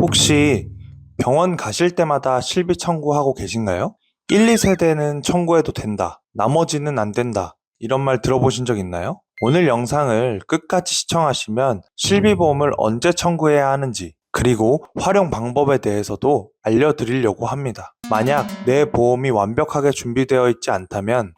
혹시 병원 가실 때마다 실비 청구하고 계신가요? 1, 2세대는 청구해도 된다. 나머지는 안 된다. 이런 말 들어보신 적 있나요? 오늘 영상을 끝까지 시청하시면 실비보험을 언제 청구해야 하는지, 그리고 활용 방법에 대해서도 알려드리려고 합니다. 만약 내 보험이 완벽하게 준비되어 있지 않다면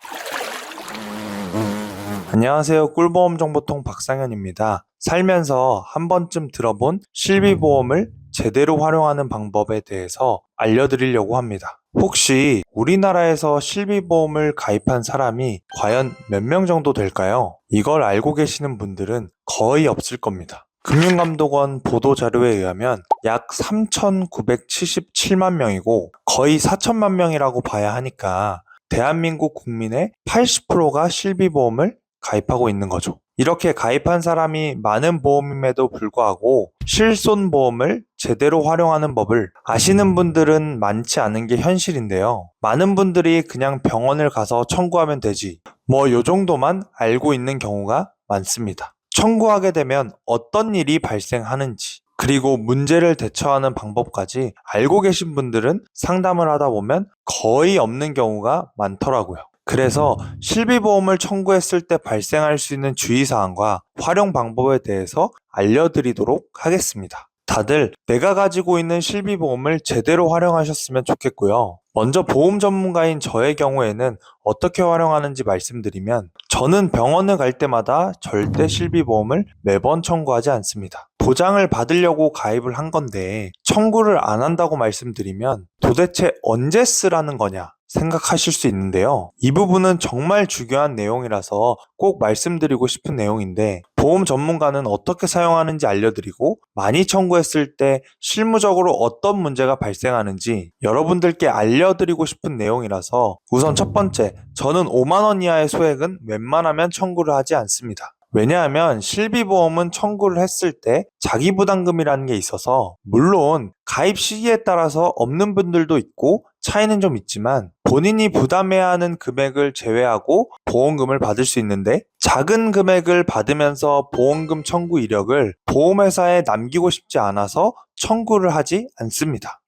안녕하세요. 꿀보험정보통 박상현입니다. 살면서 한 번쯤 들어본 실비보험을 제대로 활용하는 방법에 대해서 알려드리려고 합니다. 혹시 우리나라에서 실비보험을 가입한 사람이 과연 몇 명 정도 될까요? 이걸 알고 계시는 분들은 거의 없을 겁니다. 금융감독원 보도자료에 의하면 약 3,977만 명이고 거의 4천만 명이라고 봐야 하니까 대한민국 국민의 80%가 실비보험을 가입하고 있는 거죠. 이렇게 가입한 사람이 많은 보험임에도 불구하고 실손보험을 제대로 활용하는 법을 아시는 분들은 많지 않은 게 현실인데요. 많은 분들이 그냥 병원을 가서 청구하면 되지, 요 정도만 알고 있는 경우가 많습니다. 청구하게 되면 어떤 일이 발생하는지, 그리고 문제를 대처하는 방법까지 알고 계신 분들은 상담을 하다 보면 거의 없는 경우가 많더라고요. 그래서 실비보험을 청구했을 때 발생할 수 있는 주의사항과 활용 방법에 대해서 알려드리도록 하겠습니다. 다들 내가 가지고 있는 실비보험을 제대로 활용하셨으면 좋겠고요. 먼저 보험 전문가인 저의 경우에는 어떻게 활용하는지 말씀드리면, 저는 병원을 갈 때마다 절대 실비보험을 매번 청구하지 않습니다. 보장을 받으려고 가입을 한 건데 청구를 안 한다고 말씀드리면 도대체 언제 쓰라는 거냐 생각하실 수 있는데요. 이 부분은 정말 중요한 내용이라서 꼭 말씀드리고 싶은 내용인데, 보험 전문가는 어떻게 사용하는지 알려드리고 많이 청구했을 때 실무적으로 어떤 문제가 발생하는지 여러분들께 알려드리고 싶은 내용이라서, 우선 첫 번째, 저는 5만 원 이하의 소액은 웬만하면 청구를 하지 않습니다. 왜냐하면 실비보험은 청구를 했을 때 자기부담금이라는 게 있어서, 물론 가입 시기에 따라서 없는 분들도 있고 차이는 좀 있지만 본인이 부담해야 하는 금액을 제외하고 보험금을 받을 수 있는데, 작은 금액을 받으면서 보험금 청구 이력을 보험회사에 남기고 싶지 않아서 청구를 하지 않습니다.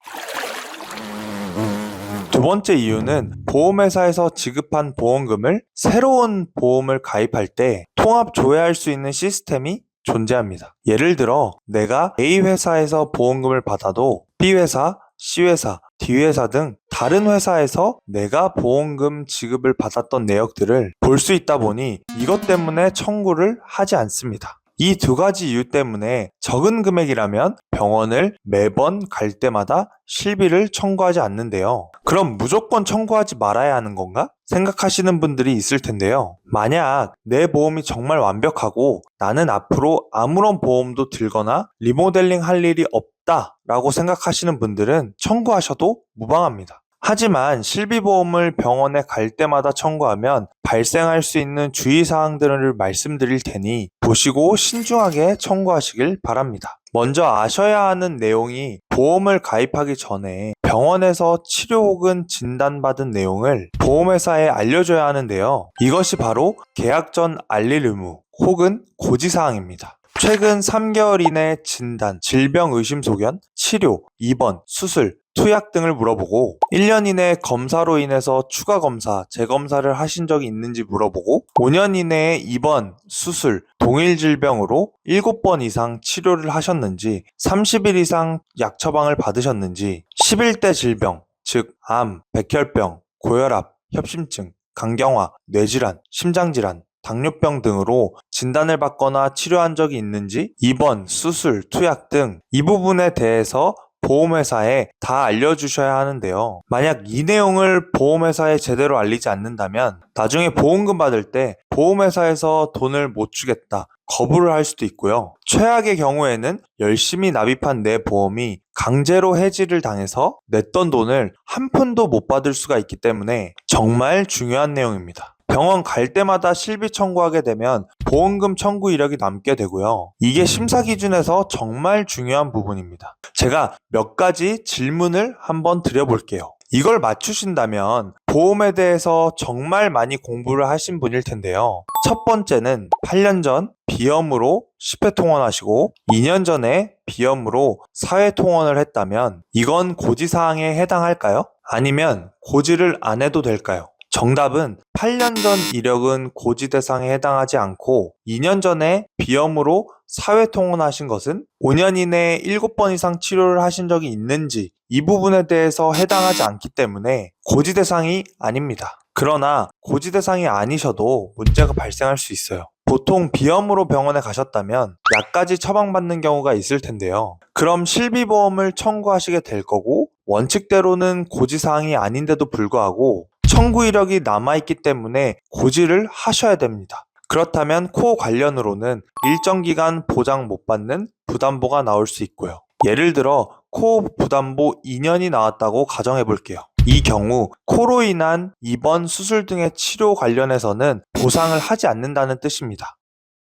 두 번째 이유는 보험회사에서 지급한 보험금을 새로운 보험을 가입할 때 통합 조회할 수 있는 시스템이 존재합니다. 예를 들어 내가 A 회사에서 보험금을 받아도 B 회사, C 회사, D 회사 등 다른 회사에서 내가 보험금 지급을 받았던 내역들을 볼 수 있다 보니 이것 때문에 청구를 하지 않습니다. 이 두 가지 이유 때문에 적은 금액이라면 병원을 매번 갈 때마다 실비를 청구하지 않는데요. 그럼 무조건 청구하지 말아야 하는 건가? 생각하시는 분들이 있을 텐데요. 만약 내 보험이 정말 완벽하고 나는 앞으로 아무런 보험도 들거나 리모델링 할 일이 없다 라고 생각하시는 분들은 청구하셔도 무방합니다. 하지만 실비보험을 병원에 갈 때마다 청구하면 발생할 수 있는 주의사항들을 말씀드릴 테니 보시고 신중하게 청구하시길 바랍니다. 먼저 아셔야 하는 내용이, 보험을 가입하기 전에 병원에서 치료 혹은 진단받은 내용을 보험회사에 알려줘야 하는데요. 이것이 바로 계약 전 알릴 의무 혹은 고지사항입니다. 최근 3개월 이내 진단, 질병 의심 소견, 치료, 입원, 수술, 투약 등을 물어보고, 1년 이내 검사로 인해서 추가 검사, 재검사를 하신 적이 있는지 물어보고, 5년 이내에 입원, 수술, 동일 질병으로 7번 이상 치료를 하셨는지, 30일 이상 약 처방을 받으셨는지, 11대 질병, 즉 암, 백혈병, 고혈압, 협심증, 간경화, 뇌질환, 심장질환, 당뇨병 등으로 진단을 받거나 치료한 적이 있는지, 입원, 수술, 투약 등 이 부분에 대해서 보험회사에 다 알려주셔야 하는데요. 만약 이 내용을 보험회사에 제대로 알리지 않는다면 나중에 보험금 받을 때 보험회사에서 돈을 못 주겠다, 거부를 할 수도 있고요. 최악의 경우에는 열심히 납입한 내 보험이 강제로 해지를 당해서 냈던 돈을 한 푼도 못 받을 수가 있기 때문에 정말 중요한 내용입니다. 병원 갈 때마다 실비 청구하게 되면 보험금 청구 이력이 남게 되고요. 이게 심사 기준에서 정말 중요한 부분입니다. 제가 몇 가지 질문을 한번 드려볼게요. 이걸 맞추신다면 보험에 대해서 정말 많이 공부를 하신 분일 텐데요. 첫 번째는 8년 전 비염으로 10회 통원하시고 2년 전에 비염으로 4회 통원을 했다면 이건 고지사항에 해당할까요? 아니면 고지를 안 해도 될까요? 정답은 8년 전 이력은 고지 대상에 해당하지 않고 2년 전에 비염으로 4회 통원하신 것은 5년 이내에 7번 이상 치료를 하신 적이 있는지 이 부분에 대해서 해당하지 않기 때문에 고지 대상이 아닙니다. 그러나 고지 대상이 아니셔도 문제가 발생할 수 있어요. 보통 비염으로 병원에 가셨다면 약까지 처방받는 경우가 있을 텐데요. 그럼 실비보험을 청구하시게 될 거고 원칙대로는 고지사항이 아닌데도 불구하고 청구 이력이 남아있기 때문에 고지를 하셔야 됩니다. 그렇다면 코어 관련으로는 일정 기간 보장 못 받는 부담보가 나올 수 있고요. 예를 들어 코어 부담보 2년이 나왔다고 가정해 볼게요. 이 경우 코로 인한 입원, 수술 등의 치료 관련해서는 보상을 하지 않는다는 뜻입니다.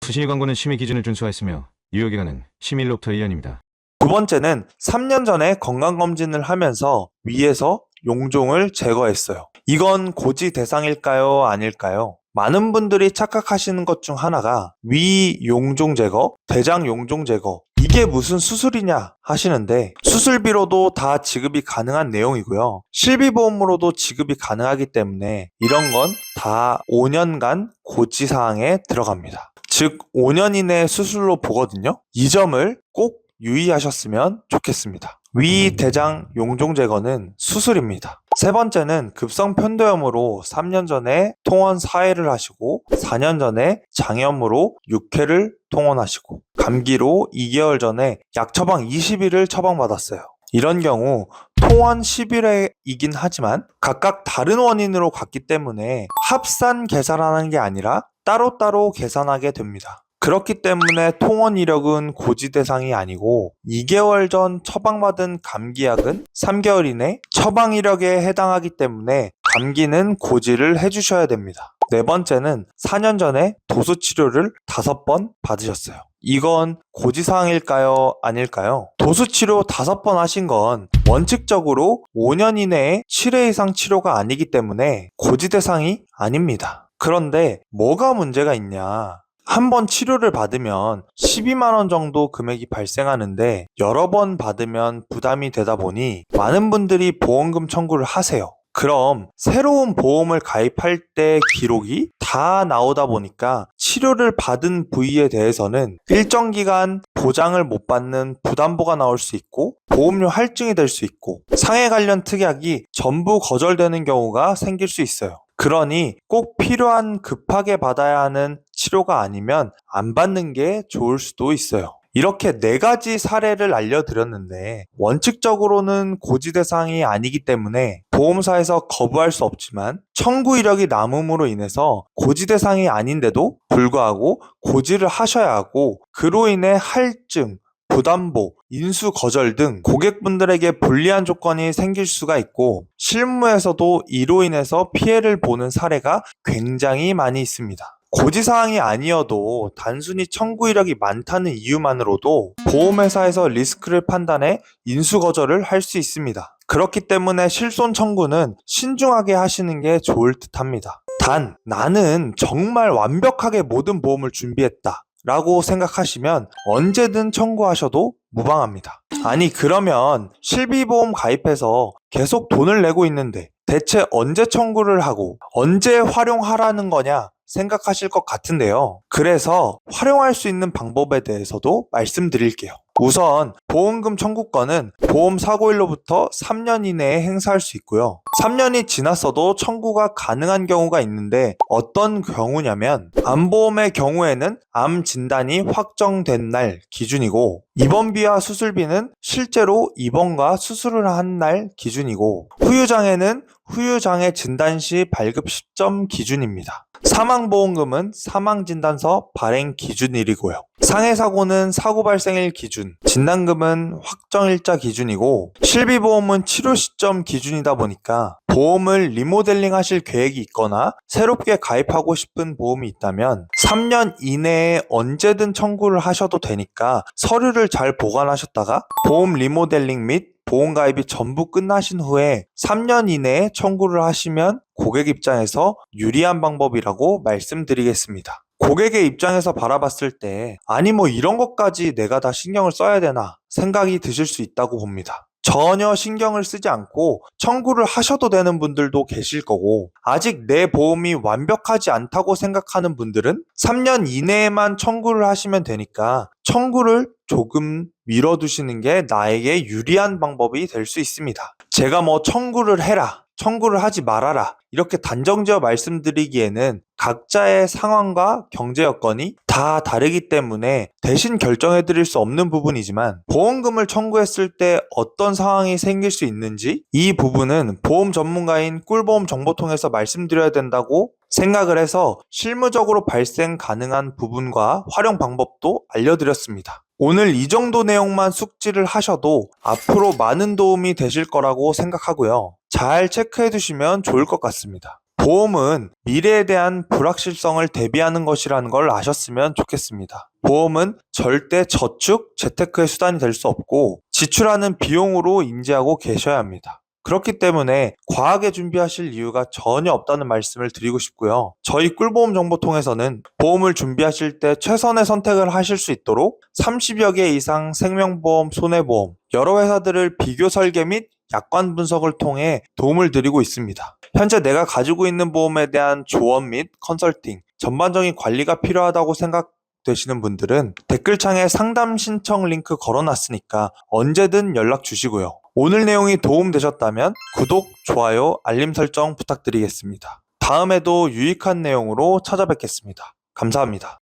수신일 광고는 심의 기준을 준수하였으며 유효기간은 심의일로부터 1년입니다. 두 번째는 3년 전에 건강검진을 하면서 위에서 용종을 제거했어요. 이건 고지 대상일까요? 아닐까요? 많은 분들이 착각하시는 것 중 하나가 위 용종 제거, 대장 용종 제거 이게 무슨 수술이냐 하시는데 수술비로도 다 지급이 가능한 내용이고요. 실비보험으로도 지급이 가능하기 때문에 이런 건 다 5년간 고지사항에 들어갑니다. 즉 5년 이내 수술로 보거든요. 이 점을 꼭 유의하셨으면 좋겠습니다. 위 대장 용종 제거는 수술입니다. 세 번째는 급성 편도염으로 3년 전에 통원 4회를 하시고 4년 전에 장염으로 6회를 통원하시고 감기로 2개월 전에 약 처방 20일을 처방받았어요. 이런 경우 통원 10일이긴 하지만 각각 다른 원인으로 갔기 때문에 합산 계산하는 게 아니라 따로따로 계산하게 됩니다. 그렇기 때문에 통원 이력은 고지 대상이 아니고 2개월 전 처방받은 감기약은 3개월 이내 처방 이력에 해당하기 때문에 감기는 고지를 해주셔야 됩니다. 네 번째는 4년 전에 도수 치료를 5번 받으셨어요. 이건 고지사항일까요? 아닐까요? 도수 치료 5번 하신 건 원칙적으로 5년 이내에 7회 이상 치료가 아니기 때문에 고지 대상이 아닙니다. 그런데 뭐가 문제가 있냐? 한 번 치료를 받으면 12만 원 정도 금액이 발생하는데 여러 번 받으면 부담이 되다 보니 많은 분들이 보험금 청구를 하세요. 그럼 새로운 보험을 가입할 때 기록이 다 나오다 보니까 치료를 받은 부위에 대해서는 일정 기간 보장을 못 받는 부담보가 나올 수 있고 보험료 할증이 될 수 있고 상해 관련 특약이 전부 거절되는 경우가 생길 수 있어요. 그러니 꼭 필요한 급하게 받아야 하는 치료가 아니면 안 받는 게 좋을 수도 있어요. 이렇게 4가지 사례를 알려드렸는데 원칙적으로는 고지 대상이 아니기 때문에 보험사에서 거부할 수 없지만 청구 이력이 남음으로 인해서 고지 대상이 아닌데도 불구하고 고지를 하셔야 하고 그로 인해 할증, 부담보, 인수 거절 등 고객분들에게 불리한 조건이 생길 수가 있고 실무에서도 이로 인해서 피해를 보는 사례가 굉장히 많이 있습니다. 고지사항이 아니어도 단순히 청구 이력이 많다는 이유만으로도 보험회사에서 리스크를 판단해 인수거절을 할 수 있습니다. 그렇기 때문에 실손 청구는 신중하게 하시는 게 좋을 듯 합니다. 단, 나는 정말 완벽하게 모든 보험을 준비했다 라고 생각하시면 언제든 청구하셔도 무방합니다. 아니 그러면 실비보험 가입해서 계속 돈을 내고 있는데 대체 언제 청구를 하고 언제 활용하라는 거냐 생각하실 것 같은데요. 그래서 활용할 수 있는 방법에 대해서도 말씀드릴게요. 우선 보험금 청구권은 보험사고일로부터 3년 이내에 행사할 수 있고요. 3년이 지났어도 청구가 가능한 경우가 있는데 어떤 경우냐면 암보험의 경우에는 암 진단이 확정된 날 기준이고 입원비와 수술비는 실제로 입원과 수술을 한 날 기준이고 후유장애는 후유장애 진단 시 발급 시점 기준입니다. 사망보험금은 사망진단서 발행 기준일이고요. 상해사고는 사고 발생일 기준, 진단금은 확정일자 기준이고 실비보험은 치료 시점 기준이다 보니까 보험을 리모델링 하실 계획이 있거나 새롭게 가입하고 싶은 보험이 있다면 3년 이내에 언제든 청구를 하셔도 되니까 서류를 잘 보관하셨다가 보험 리모델링 및 보험가입이 전부 끝나신 후에 3년 이내에 청구를 하시면 고객 입장에서 유리한 방법이라고 말씀드리겠습니다. 고객의 입장에서 바라봤을 때 아니 뭐 이런 것까지 내가 다 신경을 써야 되나 생각이 드실 수 있다고 봅니다. 전혀 신경을 쓰지 않고 청구를 하셔도 되는 분들도 계실 거고 아직 내 보험이 완벽하지 않다고 생각하는 분들은 3년 이내에만 청구를 하시면 되니까 청구를 조금 미뤄두시는 게 나에게 유리한 방법이 될 수 있습니다. 제가 뭐 청구를 해라, 청구를 하지 말아라 이렇게 단정지어 말씀드리기에는 각자의 상황과 경제 여건이 다 다르기 때문에 대신 결정해 드릴 수 없는 부분이지만 보험금을 청구했을 때 어떤 상황이 생길 수 있는지 이 부분은 보험 전문가인 꿀보험 정보통에서 말씀드려야 된다고 생각을 해서 실무적으로 발생 가능한 부분과 활용 방법도 알려드렸습니다. 오늘 이 정도 내용만 숙지를 하셔도 앞으로 많은 도움이 되실 거라고 생각하고요. 잘 체크해 두시면 좋을 것 같습니다. 보험은 미래에 대한 불확실성을 대비하는 것이라는 걸 아셨으면 좋겠습니다. 보험은 절대 저축, 재테크의 수단이 될 수 없고 지출하는 비용으로 인지하고 계셔야 합니다. 그렇기 때문에 과하게 준비하실 이유가 전혀 없다는 말씀을 드리고 싶고요. 저희 꿀보험 정보통에서는 보험을 준비하실 때 최선의 선택을 하실 수 있도록 30여 개 이상 생명보험, 손해보험, 여러 회사들을 비교 설계 및 약관 분석을 통해 도움을 드리고 있습니다. 현재 내가 가지고 있는 보험에 대한 조언 및 컨설팅, 전반적인 관리가 필요하다고 생각되시는 분들은 댓글창에 상담 신청 링크 걸어놨으니까 언제든 연락 주시고요. 오늘 내용이 도움되셨다면 구독, 좋아요, 알림 설정 부탁드리겠습니다. 다음에도 유익한 내용으로 찾아뵙겠습니다. 감사합니다.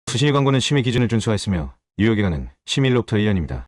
수신일 광고는 심의 기준을 준수하였으며 유효기간은 심의일로부터 1년입니다.